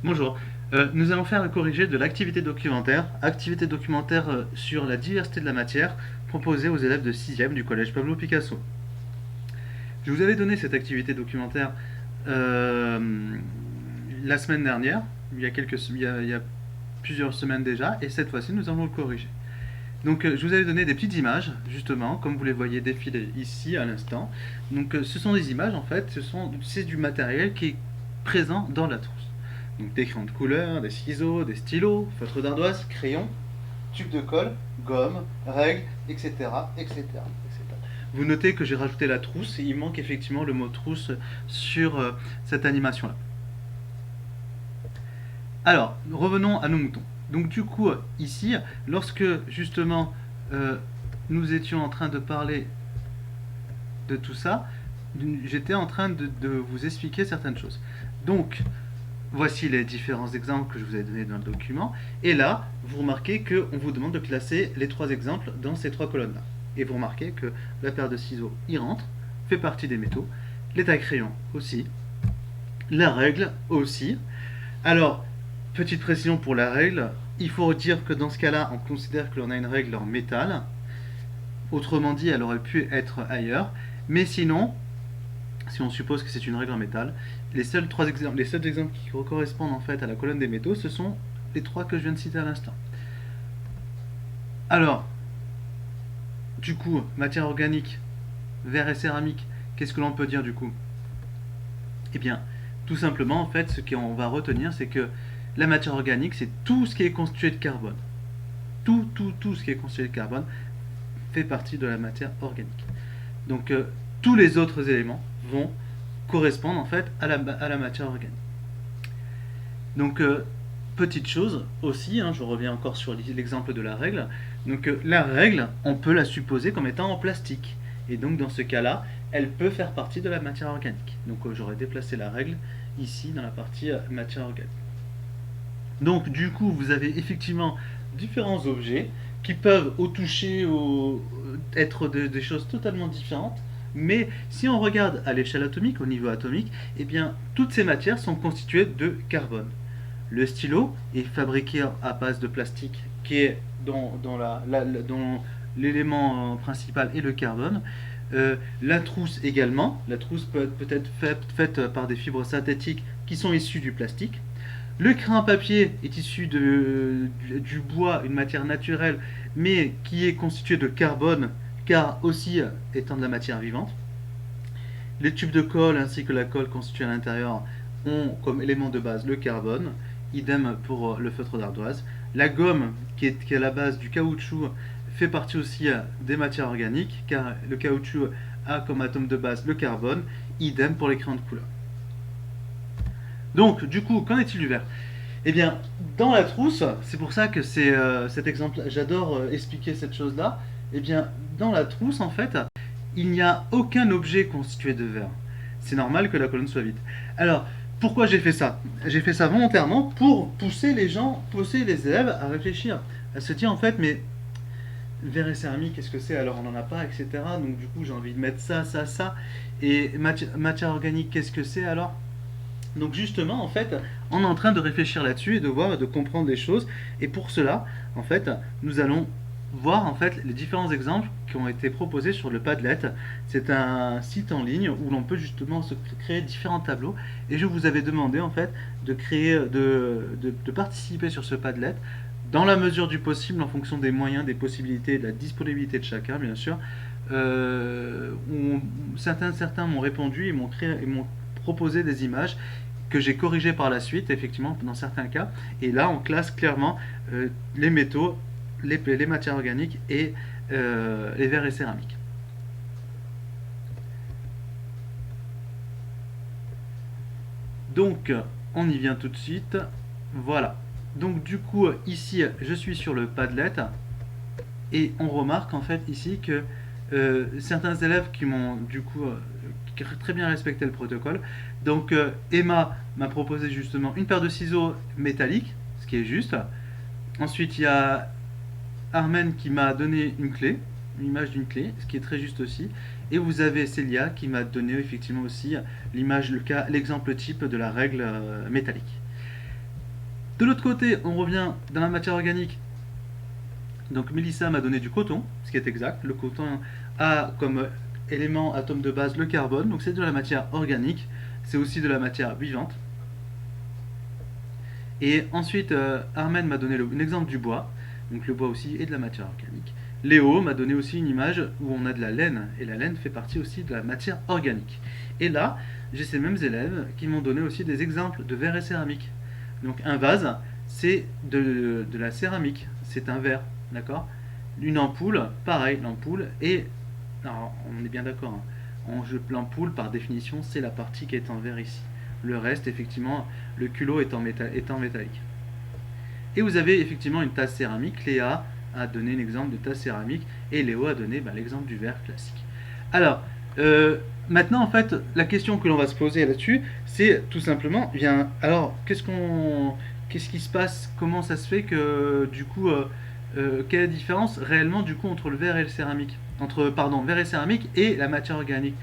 Bonjour. Nous allons faire le corrigé de activité documentaire sur la diversité de la matière proposée aux élèves de 6e du collège Pablo Picasso. Je vous avais donné cette activité documentaire la semaine dernière, il y a plusieurs semaines déjà, et cette fois-ci nous allons le corriger. Donc je vous avais donné des petites images, justement, comme vous les voyez défiler ici à l'instant. Donc ce sont des images en fait, c'est du matériel qui est présent dans la trousse. Donc des crayons de couleur, des ciseaux, des stylos, feutres d'ardoise, crayons, tubes de colle, gomme, règles, etc., etc., etc. Vous notez que j'ai rajouté la trousse, et il manque effectivement le mot trousse sur cette animation-là. Alors, revenons à nos moutons. Donc du coup, ici, lorsque justement euh, nous étions en train de parler de tout ça, j'étais en train de vous expliquer certaines choses. Donc, voici les différents exemples que je vous ai donnés dans le document. Et là, vous remarquez qu'on vous demande de classer les trois exemples dans ces trois colonnes-là. Et vous remarquez que la paire de ciseaux y rentre, fait partie des métaux, les tailles-crayons aussi, la règle aussi. Alors, petite précision pour la règle, il faut dire que dans ce cas-là, on considère que l'on a une règle en métal. Autrement dit, elle aurait pu être ailleurs. Mais sinon, si on suppose que c'est une règle en métal, les seuls exemples qui correspondent en fait à la colonne des métaux, ce sont les trois que je viens de citer à l'instant. Alors, du coup, matière organique, verre et céramique, qu'est-ce que l'on peut dire du coup? Eh bien, tout simplement, en fait, ce qu'on va retenir, c'est que la matière organique, c'est tout ce qui est constitué de carbone. Tout ce qui est constitué de carbone fait partie de la matière organique. Donc, tous les autres éléments vont correspondre en fait à la matière organique. Donc, petite chose aussi, hein, je reviens encore sur l'exemple de la règle. Donc, la règle, on peut la supposer comme étant en plastique. Et donc, dans ce cas-là, elle peut faire partie de la matière organique. Donc, j'aurais déplacé la règle ici dans la partie matière organique. Donc, du coup, vous avez effectivement différents objets qui peuvent au toucher être des choses totalement différentes. Mais si on regarde à l'échelle atomique, au niveau atomique, eh bien, toutes ces matières sont constituées de carbone. Le stylo est fabriqué à base de plastique, qui est dont l'élément principal est le carbone. La trousse également. La trousse peut être faite par des fibres synthétiques qui sont issues du plastique. Le crayon papier est issu du bois, une matière naturelle, mais qui est constituée de carbone, car aussi étant de la matière vivante. Les tubes de colle ainsi que la colle constituée à l'intérieur ont comme élément de base le carbone, idem pour le feutre d'ardoise. La gomme, qui est à la base du caoutchouc, fait partie aussi des matières organiques, car le caoutchouc a comme atome de base le carbone, idem pour les crayons de couleur. Donc, du coup, qu'en est-il du verre? Eh bien, dans la trousse, c'est pour ça que c'est cet exemple, j'adore expliquer cette chose-là. Eh bien, dans la trousse, en fait, il n'y a aucun objet constitué de verre. C'est normal que la colonne soit vide. Alors, pourquoi j'ai fait ça? J'ai fait ça volontairement pour pousser les élèves à réfléchir, à se dire en fait, mais verre et céramique, qu'est-ce que c'est? Alors on n'en a pas, etc. Donc du coup, j'ai envie de mettre ça, ça, ça. Et matière organique, qu'est-ce que c'est alors? Donc justement, en fait, on est en train de réfléchir là-dessus et de voir, de comprendre les choses. Et pour cela, en fait, nous allons voir en fait les différents exemples qui ont été proposés sur le Padlet. C'est un site en ligne où l'on peut justement se créer différents tableaux. Et je vous avais demandé en fait de créer, de participer sur ce Padlet dans la mesure du possible, en fonction des moyens, des possibilités, de la disponibilité de chacun, bien sûr. Certains m'ont répondu et m'ont proposé des images que j'ai corrigées par la suite, effectivement, dans certains cas. Et là, on classe clairement les métaux, les matières organiques et les verres et céramiques. Donc, on y vient tout de suite. Voilà. Donc, du coup, ici, je suis sur le Padlet. Et on remarque en fait ici que certains élèves qui m'ont du coup très bien respecté le protocole. Donc Emma m'a proposé justement une paire de ciseaux métalliques, ce qui est juste. Ensuite il y a Armen qui m'a donné une clé, une image d'une clé, ce qui est très juste aussi. Et vous avez Célia qui m'a donné effectivement aussi l'exemple type de la règle métallique. De l'autre côté, on revient dans la matière organique. Donc Mélissa m'a donné du coton, ce qui est exact. Le coton a comme élément atome de base le carbone, donc c'est de la matière organique, c'est aussi de la matière vivante. Et ensuite, Armen m'a donné un exemple du bois, donc le bois aussi est de la matière organique. Léo m'a donné aussi une image où on a de la laine, et la laine fait partie aussi de la matière organique. Et là, j'ai ces mêmes élèves qui m'ont donné aussi des exemples de verre et céramique. Donc un vase, c'est de la céramique, c'est un verre, d'accord. Une ampoule, pareil, l'ampoule est... Alors, on est bien d'accord, hein. L'ampoule, par définition, c'est la partie qui est en verre ici. Le reste, effectivement, le culot est en métallique. Et vous avez effectivement une tasse céramique. Léa a donné un exemple de tasse céramique et Léo a donné l'exemple du verre classique. Alors, maintenant, en fait, la question que l'on va se poser là-dessus, c'est tout simplement, bien, alors, qu'est-ce qui se passe? Comment ça se fait que, du coup, quelle est la différence réellement, du coup, entre le verre et le céramique? Pardon, verre et céramique et la matière organique.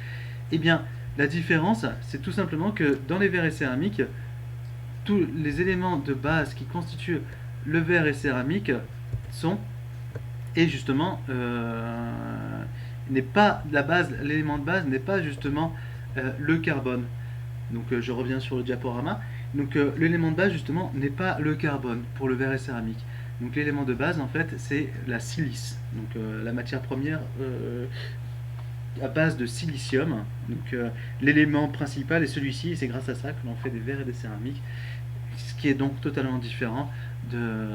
Eh bien, la différence, c'est tout simplement que dans les verres et céramiques, tous les éléments de base qui constituent le verre et céramique sont, et justement, n'est pas la base, l'élément de base n'est pas justement le carbone. Donc je reviens sur le diaporama. Donc l'élément de base justement n'est pas le carbone pour le verre et céramique. Donc l'élément de base en fait c'est la silice, donc la matière première à base de silicium. Donc l'élément principal est celui-ci et c'est grâce à ça que l'on fait des verres et des céramiques, ce qui est donc totalement différent de,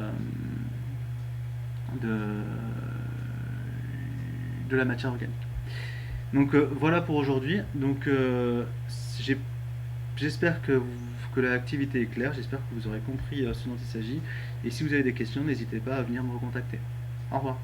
de la matière organique. Donc voilà pour aujourd'hui. Donc j'espère que l'activité est claire, j'espère que vous aurez compris ce dont il s'agit. Et si vous avez des questions, n'hésitez pas à venir me recontacter. Au revoir.